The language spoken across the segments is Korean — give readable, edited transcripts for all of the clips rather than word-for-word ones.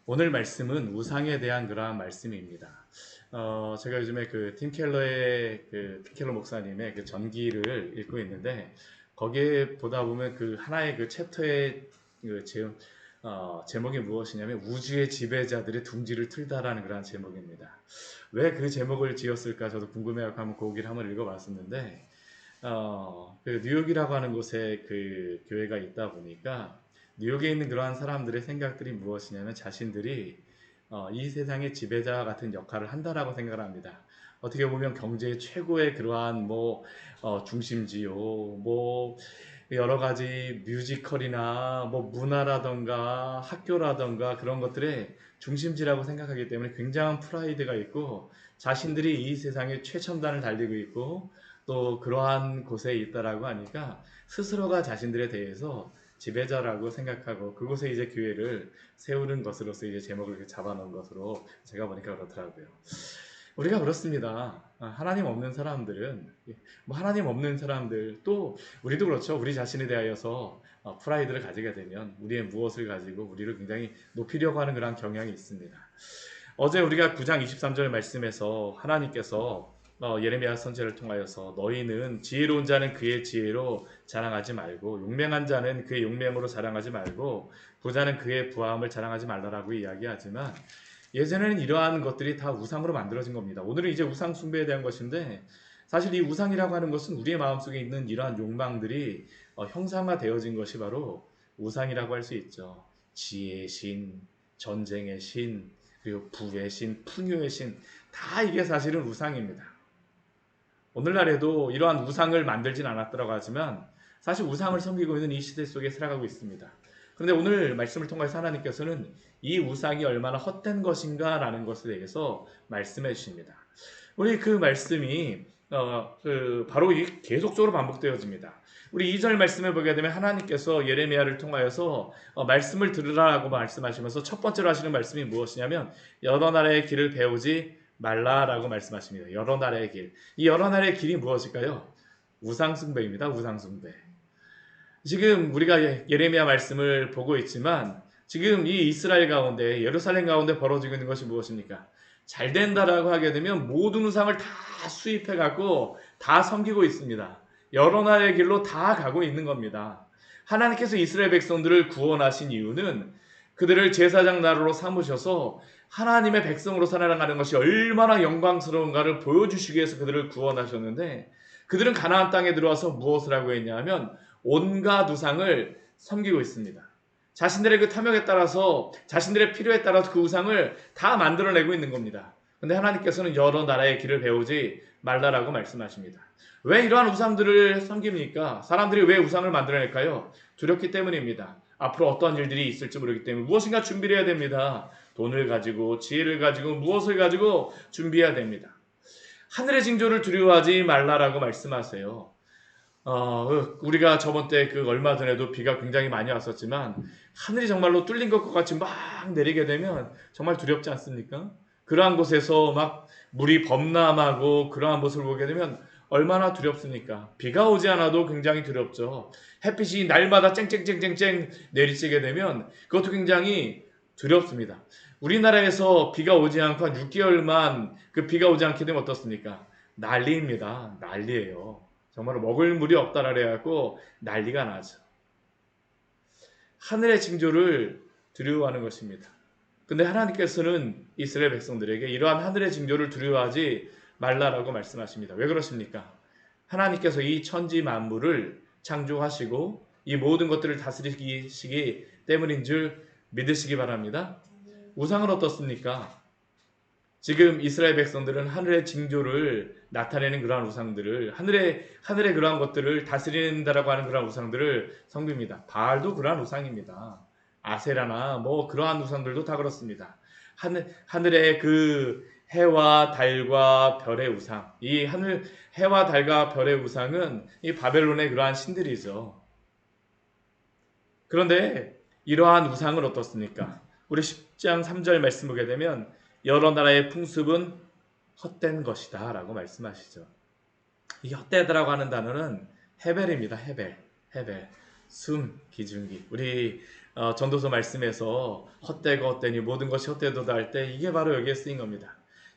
오늘 말씀은 우상에 대한 그러한 말씀입니다. 제가 요즘에 팀 켈러 목사님의 그 전기를 읽고 있는데 거기에 보다 보면 그 하나의 그 챕터의 그 제목이 무엇이냐면 우주의 지배자들의 둥지를 틀다라는 그런 제목입니다. 왜 그 제목을 지었을까 저도 궁금해하고 한번 거기를 한번 읽어봤었는데 그 뉴욕이라고 하는 곳에 그 교회가 있다 보니까 뉴욕에 있는 그러한 사람들의 생각들이 무엇이냐면 자신들이 이 세상의 지배자 같은 역할을 한다라고 생각을 합니다. 어떻게 보면 경제의 최고의 그러한 중심지요, 뭐 여러 가지 뮤지컬이나 뭐 문화라던가 학교라던가 그런 것들의 중심지라고 생각하기 때문에 굉장한 프라이드가 있고 자신들이 이 세상의 최첨단을 달리고 있고 또 그러한 곳에 있다라고 하니까 스스로가 자신들에 대해서 지배자라고 생각하고 그곳에 이제 교회를 세우는 것으로서 이제 제목을 이렇게 잡아놓은 것으로 제가 보니까 그렇더라고요. 우리가 그렇습니다. 하나님 없는 사람들은 뭐 하나님 없는 사람들 또 우리도 그렇죠. 우리 자신에 대하여서 프라이드를 가지게 되면 우리의 무엇을 가지고 우리를 굉장히 높이려고 하는 그런 경향이 있습니다. 어제 우리가 9장 23절 말씀에서 하나님께서 예레미야 선지자를 통하여서 너희는 지혜로운 자는 그의 지혜로 자랑하지 말고 용맹한 자는 그의 용맹으로 자랑하지 말고 부자는 그의 부함을 자랑하지 말라라고 이야기하지만 예전에는 이러한 것들이 다 우상으로 만들어진 겁니다. 오늘은 이제 우상 숭배에 대한 것인데 사실 이 우상이라고 하는 것은 우리의 마음속에 있는 이러한 욕망들이 형상화되어진 것이 바로 우상이라고 할 수 있죠. 지혜의 신, 전쟁의 신, 그리고 부의 신, 풍요의 신, 다 이게 사실은 우상입니다. 오늘날에도 이러한 우상을 만들진 않았더라고 하지만 사실 우상을 섬기고 있는 이 시대 속에 살아가고 있습니다. 그런데 오늘 말씀을 통해서 하나님께서는 이 우상이 얼마나 헛된 것인가라는 것에 대해서 말씀해 주십니다. 우리 그 말씀이 바로 계속적으로 반복되어집니다. 우리 2절 말씀을 보게 되면 하나님께서 예레미야를 통하여서 말씀을 들으라고 말씀하시면서 첫 번째로 하시는 말씀이 무엇이냐면 여러 나라의 길을 배우지 말라라고 말씀하십니다. 여러 나라의 길. 이 여러 나라의 길이 무엇일까요? 우상숭배입니다. 우상숭배. 지금 우리가 예레미야 말씀을 보고 있지만 지금 이 이스라엘 가운데 예루살렘 가운데 벌어지고 있는 것이 무엇입니까? 잘 된다라고 하게 되면 모든 우상을 다 수입해 갖고 다 섬기고 있습니다. 여러 나라의 길로 다 가고 있는 겁니다. 하나님께서 이스라엘 백성들을 구원하신 이유는 그들을 제사장 나라로 삼으셔서 하나님의 백성으로 살아가는 것이 얼마나 영광스러운가를 보여주시기 위해서 그들을 구원하셨는데 그들은 가나안 땅에 들어와서 무엇을 하고 있냐면 온갖 우상을 섬기고 있습니다. 자신들의 그 탐욕에 따라서 자신들의 필요에 따라서 그 우상을 다 만들어내고 있는 겁니다. 근데 하나님께서는 여러 나라의 길을 배우지 말라라고 말씀하십니다. 왜 이러한 우상들을 섬깁니까? 사람들이 왜 우상을 만들어낼까요? 두렵기 때문입니다. 앞으로 어떤 일들이 있을지 모르기 때문에 무엇인가 준비를 해야 됩니다. 돈을 가지고 지혜를 가지고 무엇을 가지고 준비해야 됩니다. 하늘의 징조를 두려워하지 말라라고 말씀하세요. 우리가 저번 때 얼마 전에도 비가 굉장히 많이 왔었지만 하늘이 정말로 뚫린 것과 같이 막 내리게 되면 정말 두렵지 않습니까? 그러한 곳에서 막 물이 범람하고 그러한 모습을 보게 되면 얼마나 두렵습니까? 비가 오지 않아도 굉장히 두렵죠. 햇빛이 날마다 쨍쨍쨍쨍쨍 내리쬐게 되면 그것도 굉장히 두렵습니다. 우리나라에서 비가 오지 않고 한 6개월만 그 비가 오지 않게 되면 어떻습니까? 난리입니다. 난리예요. 정말 먹을 물이 없다라 그래갖고 난리가 나죠. 하늘의 징조를 두려워하는 것입니다. 근데 하나님께서는 이스라엘 백성들에게 이러한 하늘의 징조를 두려워하지 말라라고 말씀하십니다. 왜 그러십니까? 하나님께서 이 천지 만물을 창조하시고 이 모든 것들을 다스리시기 때문인 줄 믿으시기 바랍니다. 우상은 어떻습니까? 지금 이스라엘 백성들은 하늘의 징조를 나타내는 그러한 우상들을 하늘의 그러한 것들을 다스린다라고 하는 그러한 우상들을 섬깁니다. 바알도 그러한 우상입니다. 아세라나 뭐 그러한 우상들도 다 그렇습니다. 하늘의 그 해와 달과 별의 우상, 이 해와 달과 별의 우상은 이 바벨론의 그러한 신들이죠. 그런데 이러한 우상은 어떻습니까? 우리 10장 3절 말씀 보게 되면 여러 나라의 풍습은 헛된 것이다 라고 말씀하시죠. 이 헛되다라고 하는 단어는 헤벨입니다. 헤벨. 숨, 기중기. 우리 전도서 말씀에서 헛되고 헛되니 모든 것이 헛되도다 할 때 이게 바로 여기에 쓰인 겁니다.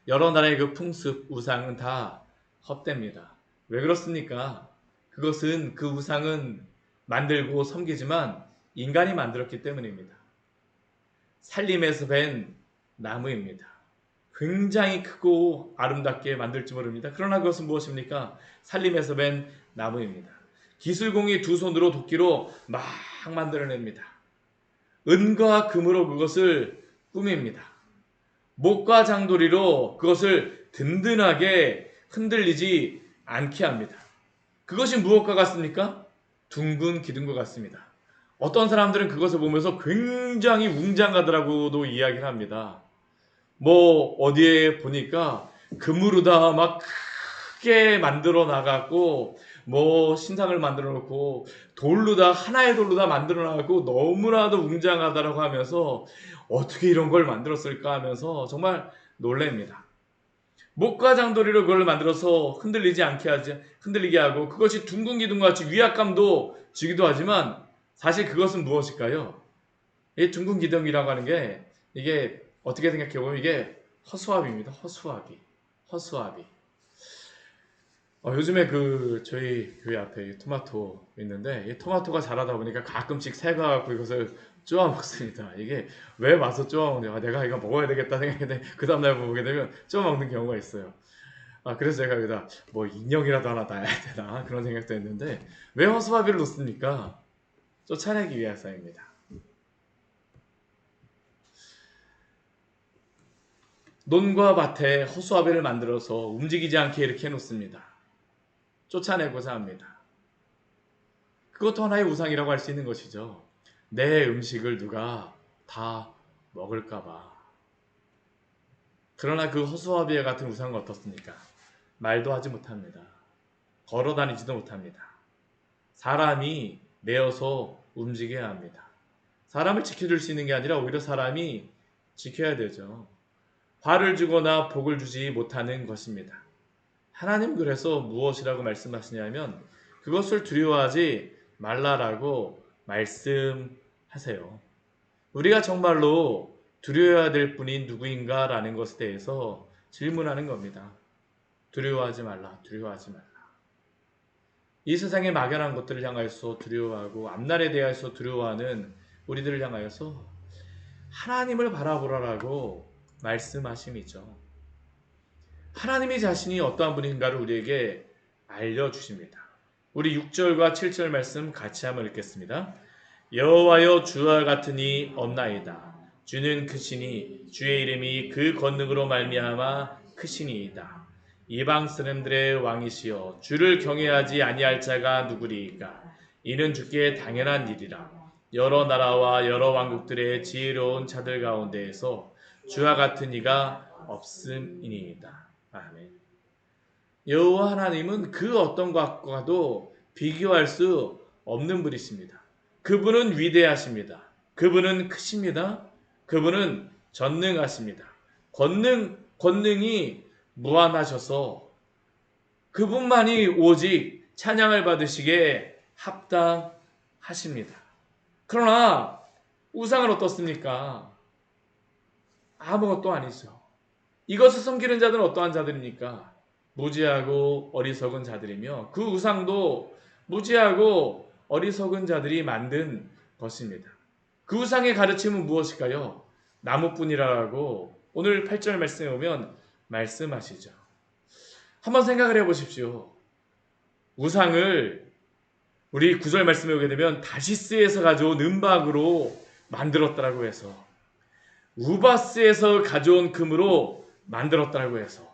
여러 나라의 그 풍습, 우상은 다 헛됩니다. 왜 그렇습니까? 그것은 그 우상은 만들고 섬기지만 인간이 만들었기 때문입니다. 살림에서 벤 나무입니다. 굉장히 크고 아름답게 만들지 모릅니다. 그러나 그것은 무엇입니까? 살림에서 벤 나무입니다. 기술공이 두 손으로 도끼로 막 만들어냅니다. 은과 금으로 그것을 꾸밉니다. 목과 장도리로 그것을 든든하게 흔들리지 않게 합니다. 그것이 무엇과 같습니까? 둥근 기둥과 같습니다. 어떤 사람들은 그것을 보면서 굉장히 웅장하다라고도 이야기를 합니다. 뭐 어디에 보니까 금으로다 막 크게 만들어 나갔고 뭐 신상을 만들어 놓고 돌로다 하나의 돌로다 만들어 나갔고 너무나도 웅장하다라고 하면서 어떻게 이런 걸 만들었을까 하면서 정말 놀랍니다. 목과 장도리로 그걸 만들어서 흔들리게 하고 그것이 둥근 기둥같이 위압감도 주기도 하지만 사실 그것은 무엇일까요? 이 둥근 기둥이라고 하는 게 이게 어떻게 생각해 보면 이게 허수아비입니다. 허수아비. 요즘에 그 저희 교회 앞에 토마토 있는데 이 토마토가 자라다 보니까 가끔씩 새가 갖고 이것을 쪼아 먹습니다. 이게 왜 와서 쪼아 먹냐? 내가 이거 먹어야 되겠다 생각했는데 그 다음날 보게 되면 쪼아 먹는 경우가 있어요. 그래서 제가 여기다 뭐 인형이라도 하나 놔야 되나 그런 생각도 했는데 왜 허수아비를 놓습니까? 쫓아내기 위해서입니다. 논과 밭에 허수아비를 만들어서 움직이지 않게 이렇게 해놓습니다. 쫓아내고자 합니다. 그것도 하나의 우상이라고 할 수 있는 것이죠. 내 음식을 누가 다 먹을까봐. 그러나 그 허수아비와 같은 우상은 어떻습니까? 말도 하지 못합니다. 걸어 다니지도 못합니다. 사람이 내어서 움직여야 합니다. 사람을 지켜줄 수 있는 게 아니라 오히려 사람이 지켜야 되죠. 화를 주거나 복을 주지 못하는 것입니다. 하나님 그래서 무엇이라고 말씀하시냐면 그것을 두려워하지 말라라고 말씀하세요. 우리가 정말로 두려워해야 될 분이 누구인가 라는 것에 대해서 질문하는 겁니다. 두려워하지 말라. 이 세상의 막연한 것들을 향하여서 두려워하고 앞날에 대해서 두려워하는 우리들을 향하여서 하나님을 바라보라라고 말씀하심이죠. 하나님이 자신이 어떠한 분인가를 우리에게 알려주십니다. 우리 6절과 7절 말씀 같이 한번 읽겠습니다. 여호와여 주와 같은 이 없나이다. 주는 크시니 주의 이름이 그 권능으로 말미암아 크시니이다. 이방 사람들의 왕이시여 주를 경외하지 아니할 자가 누구리이까. 이는 주께 당연한 일이라. 여러 나라와 여러 왕국들의 지혜로운 자들 가운데에서 주와 같은 이가 없음이니이다. 아멘. 여호와 하나님은 그 어떤 것과도 비교할 수 없는 분이십니다. 그분은 위대하십니다. 그분은 크십니다. 그분은 전능하십니다. 권능이 무한하셔서 그분만이 오직 찬양을 받으시기에 합당하십니다. 그러나 우상은 어떻습니까? 아무것도 아니죠. 이것을 섬기는 자들은 어떠한 자들입니까? 무지하고 어리석은 자들이며 그 우상도 무지하고 어리석은 자들이 만든 것입니다. 그 우상의 가르침은 무엇일까요? 나무뿐이라고 오늘 8절 말씀에 보면 말씀하시죠. 한번 생각을 해보십시오. 우상을 우리 9절 말씀에 오게 되면 다시스에서 가져온 은박으로 만들었다라고 해서 우바스에서 가져온 금으로 만들었다라고 해서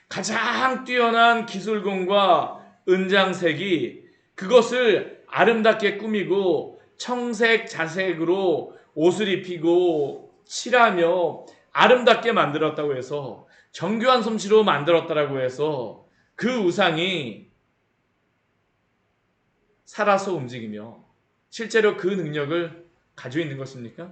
가장 뛰어난 기술공과 은장색이 그것을 아름답게 꾸미고 청색 자색으로 옷을 입히고 칠하며 아름답게 만들었다고 해서 정교한 솜씨로 만들었다라고 해서 그 우상이 살아서 움직이며 실제로 그 능력을 가지고 있는 것입니까?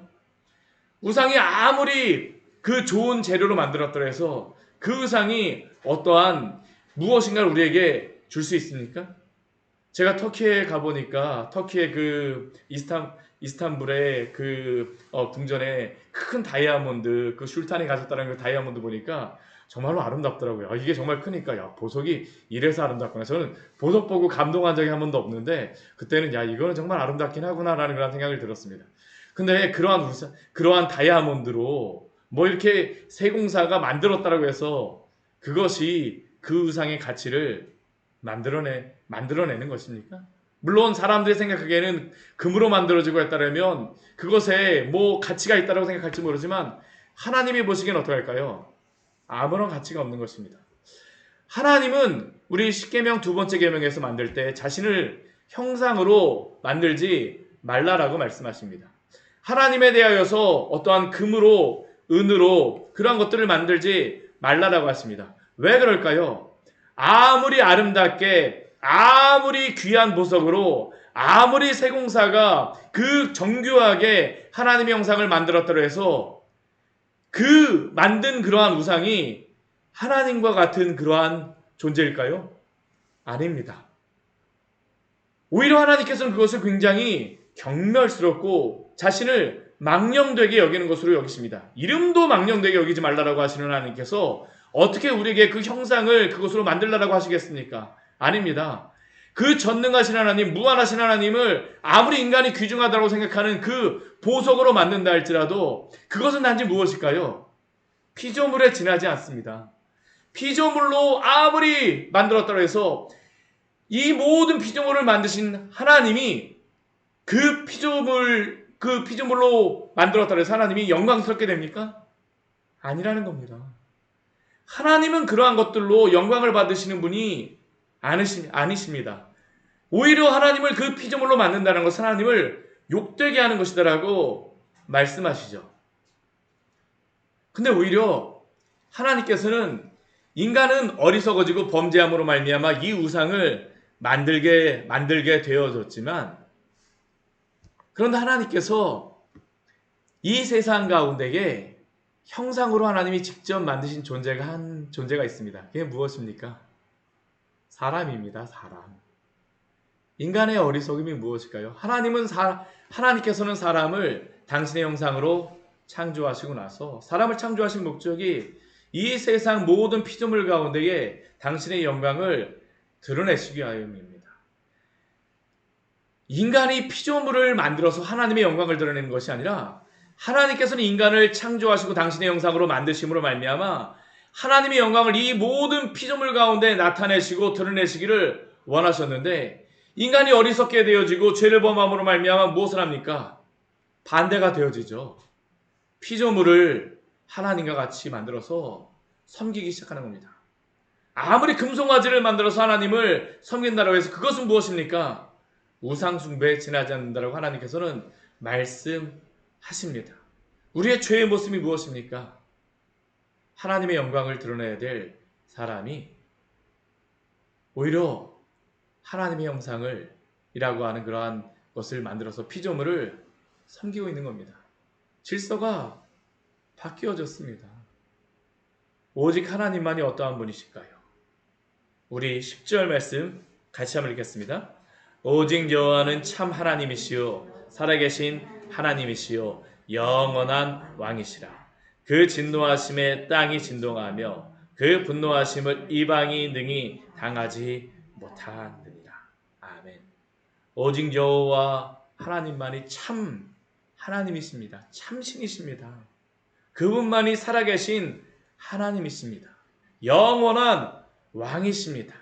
우상이 아무리 그 좋은 재료로 만들었더라 해서 그 우상이 어떠한 무엇인가를 우리에게 줄 수 있습니까? 제가 터키에 가보니까 터키의 그 이스탄불의 그 궁전에 큰 다이아몬드, 그 술탄이 가졌다는 그 다이아몬드 보니까 정말로 아름답더라고요. 이게 정말 크니까 야, 보석이 이래서 아름답구나. 저는 보석 보고 감동한 적이 한 번도 없는데 그때는 야, 이거는 정말 아름답긴 하구나라는 그런 생각이 들었습니다. 근데 그러한 다이아몬드로 뭐 이렇게 세공사가 만들었다라고 해서 그것이 그 우상의 가치를 만들어내는 것입니까? 물론 사람들이 생각하기에는 금으로 만들어지고 했다면 그것에 뭐 가치가 있다고 생각할지 모르지만 하나님이 보시기엔 어떡할까요? 아무런 가치가 없는 것입니다. 하나님은 우리 십계명 두 번째 계명에서 만들 때 자신을 형상으로 만들지 말라라고 말씀하십니다. 하나님에 대하여서 어떠한 금으로 은으로 그러한 것들을 만들지 말라라고 하십니다. 왜 그럴까요? 아무리 아름답게 아무리 귀한 보석으로 아무리 세공사가 그 정교하게 하나님의 형상을 만들었다고 해서 그 만든 그러한 우상이 하나님과 같은 그러한 존재일까요? 아닙니다. 오히려 하나님께서는 그것을 굉장히 경멸스럽고 자신을 망령되게 여기는 것으로 여기십니다. 이름도 망령되게 여기지 말라라고 하시는 하나님께서 어떻게 우리에게 그 형상을 그것으로 만들라라고 하시겠습니까? 아닙니다. 그 전능하신 하나님, 무한하신 하나님을 아무리 인간이 귀중하다고 생각하는 그 보석으로 만든다 할지라도 그것은 단지 무엇일까요? 피조물에 지나지 않습니다. 피조물로 아무리 만들었다고 해서 이 모든 피조물을 만드신 하나님이 그 피조물로 만들었다고 해서 하나님이 영광스럽게 됩니까? 아니라는 겁니다. 하나님은 그러한 것들로 영광을 받으시는 분이 아니십니다. 오히려 하나님을 그 피조물로 만든다는 것은 하나님을 욕되게 하는 것이다라고 말씀하시죠. 근데 오히려 하나님께서는 인간은 어리석어지고 범죄함으로 말미암아 이 우상을 만들게 되어졌지만 그런데 하나님께서 이 세상 가운데에 형상으로 하나님이 직접 만드신 존재가 있습니다. 그게 무엇입니까? 사람입니다. 사람. 인간의 어리석음이 무엇일까요? 하나님께서는 사람을 당신의 형상으로 창조하시고 나서 사람을 창조하신 목적이 이 세상 모든 피조물 가운데에 당신의 영광을 드러내시기 위함입니다. 인간이 피조물을 만들어서 하나님의 영광을 드러내는 것이 아니라 하나님께서는 인간을 창조하시고 당신의 형상으로 만드심으로 말미암아 하나님의 영광을 이 모든 피조물 가운데 나타내시고 드러내시기를 원하셨는데 인간이 어리석게 되어지고 죄를 범함으로 말미암아 무엇을 합니까? 반대가 되어지죠. 피조물을 하나님과 같이 만들어서 섬기기 시작하는 겁니다. 아무리 금송아지를 만들어서 하나님을 섬긴다고 해서 그것은 무엇입니까? 우상숭배에 지나지 않는다라고 하나님께서는 말씀하십니다. 우리의 죄의 모습이 무엇입니까? 하나님의 영광을 드러내야 될 사람이 오히려 하나님의 형상을 이라고 하는 그러한 것을 만들어서 피조물을 섬기고 있는 겁니다. 질서가 바뀌어졌습니다. 오직 하나님만이 어떠한 분이실까요? 우리 10절 말씀 같이 한번 읽겠습니다. 오직 여호와는 참 하나님이시요 살아계신 하나님이시요 영원한 왕이시라. 그 진노하심에 땅이 진동하며 그 분노하심을 이방이 능히 당하지 못하느니라. 아멘. 오직 여호와 하나님만이 참 하나님이십니다. 참신이십니다. 그분만이 살아계신 하나님이십니다. 영원한 왕이십니다.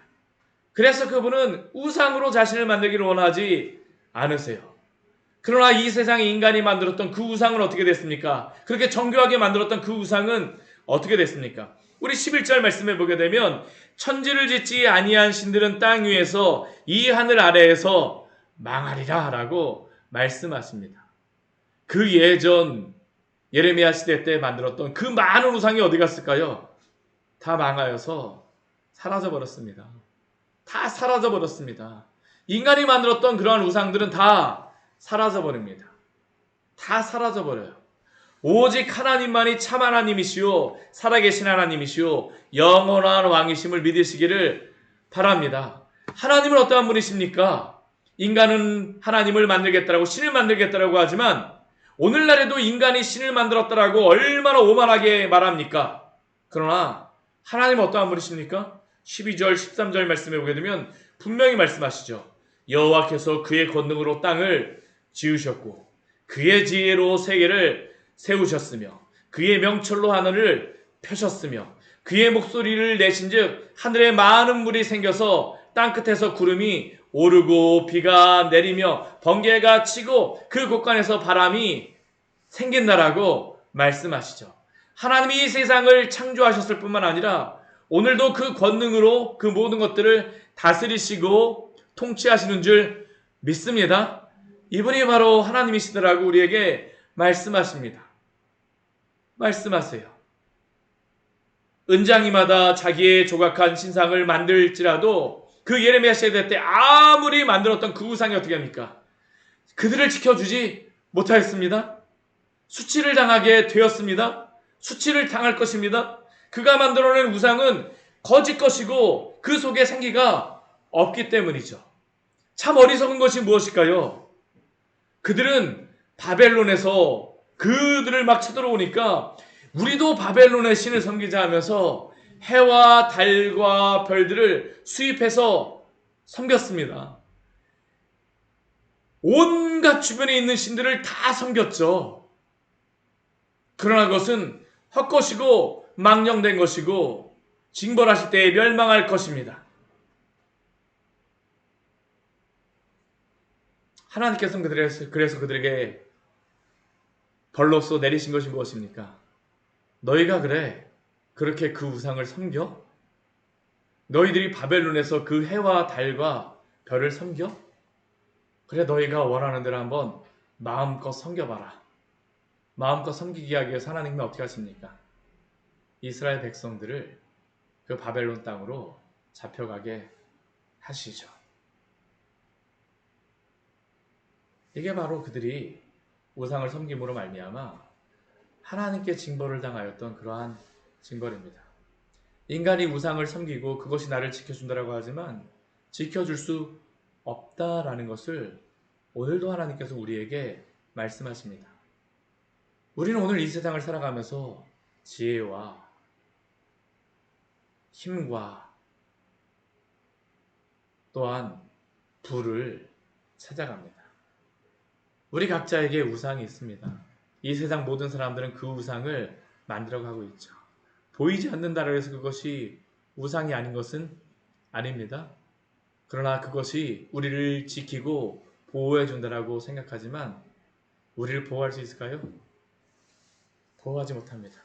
그래서 그분은 우상으로 자신을 만들기를 원하지 않으세요. 그러나 이 세상에 인간이 만들었던 그 우상은 어떻게 됐습니까? 그렇게 정교하게 만들었던 그 우상은 어떻게 됐습니까? 우리 11절 말씀해 보게 되면 천지를 짓지 아니한 신들은 땅 위에서 이 하늘 아래에서 망하리라 라고 말씀하십니다. 그 예전 예레미야 시대 때 만들었던 그 많은 우상이 어디 갔을까요? 다 망하여서 사라져버렸습니다. 다 사라져버렸습니다. 인간이 만들었던 그러한 우상들은 다 사라져버립니다. 다 사라져버려요. 오직 하나님만이 참 하나님이시오 살아계신 하나님이시오 영원한 왕이심을 믿으시기를 바랍니다. 하나님은 어떠한 분이십니까? 인간은 하나님을 만들겠다라고 신을 만들겠다라고 하지만 오늘날에도 인간이 신을 만들었다라고 얼마나 오만하게 말합니까? 그러나 하나님은 어떠한 분이십니까? 12절 13절 말씀에 보게 되면 분명히 말씀하시죠. 여호와께서 그의 권능으로 땅을 지으셨고 그의 지혜로 세계를 세우셨으며 그의 명철로 하늘을 펴셨으며 그의 목소리를 내신즉 하늘에 많은 물이 생겨서 땅끝에서 구름이 오르고 비가 내리며 번개가 치고 그 곳간에서 바람이 생긴다라고 말씀하시죠. 하나님이 이 세상을 창조하셨을 뿐만 아니라 오늘도 그 권능으로 그 모든 것들을 다스리시고 통치하시는 줄 믿습니다. 이분이 바로 하나님이시더라고 우리에게 말씀하십니다. 말씀하세요. 은장이마다 자기의 조각한 신상을 만들지라도 그 예레미야 시대 때 아무리 만들었던 그 우상이 어떻게 합니까? 그들을 지켜주지 못하였습니다. 수치를 당하게 되었습니다. 수치를 당할 것입니다. 그가 만들어낸 우상은 거짓 것이고 그 속에 생기가 없기 때문이죠. 참 어리석은 것이 무엇일까요? 그들은 바벨론에서 그들을 막 쳐들어오니까 우리도 바벨론의 신을 섬기자 하면서 해와 달과 별들을 수입해서 섬겼습니다. 온갖 주변에 있는 신들을 다 섬겼죠. 그러나 그것은 헛것이고 망령된 것이고 징벌하실 때에 멸망할 것입니다. 하나님께서는 그래서 그들에게 벌로서 내리신 것이 무엇입니까? 너희가 그렇게 그 우상을 섬겨? 너희들이 바벨론에서 그 해와 달과 별을 섬겨? 그래 너희가 원하는 대로 한번 마음껏 섬겨봐라. 마음껏 섬기기 하기 위해서 하나님은 어떻게 하십니까? 이스라엘 백성들을 그 바벨론 땅으로 잡혀가게 하시죠. 이게 바로 그들이 우상을 섬김으로 말미암아 하나님께 징벌을 당하였던 그러한 징벌입니다. 인간이 우상을 섬기고 그것이 나를 지켜준다라고 하지만 지켜줄 수 없다라는 것을 오늘도 하나님께서 우리에게 말씀하십니다. 우리는 오늘 이 세상을 살아가면서 지혜와 힘과 또한 부를 찾아갑니다. 우리 각자에게 우상이 있습니다. 이 세상 모든 사람들은 그 우상을 만들어가고 있죠. 보이지 않는다고 해서 그것이 우상이 아닌 것은 아닙니다. 그러나 그것이 우리를 지키고 보호해 준다라고 생각하지만 우리를 보호할 수 있을까요? 보호하지 못합니다.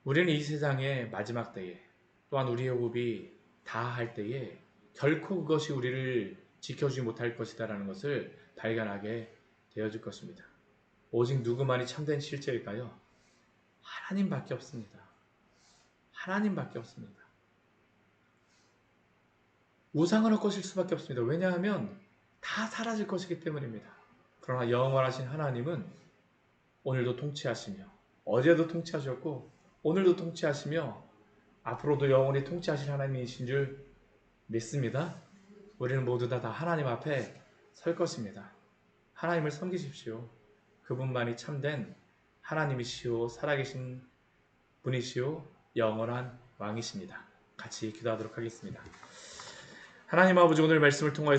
우리는 이 세상의 마지막 때에 또한 우리의 호흡이 다할 때에 결코 그것이 우리를 지켜주지 못할 것이다라는 것을 발견하게 되어질 것입니다. 오직 누구만이 참된 실제일까요? 하나님밖에 없습니다. 하나님밖에 없습니다. 우상을 헛것일 수밖에 없습니다. 왜냐하면 다 사라질 것이기 때문입니다. 그러나 영원하신 하나님은 오늘도 통치하시며 어제도 통치하셨고 오늘도 통치하시며 앞으로도 영원히 통치하실 하나님이신 줄 믿습니다. 우리는 모두 다 하나님 앞에 설 것입니다. 하나님을 섬기십시오. 그분만이 참된 하나님이시오 살아계신 분이시오 영원한 왕이십니다. 같이 기도하도록 하겠습니다. 하나님 아버지 오늘 말씀을 통하여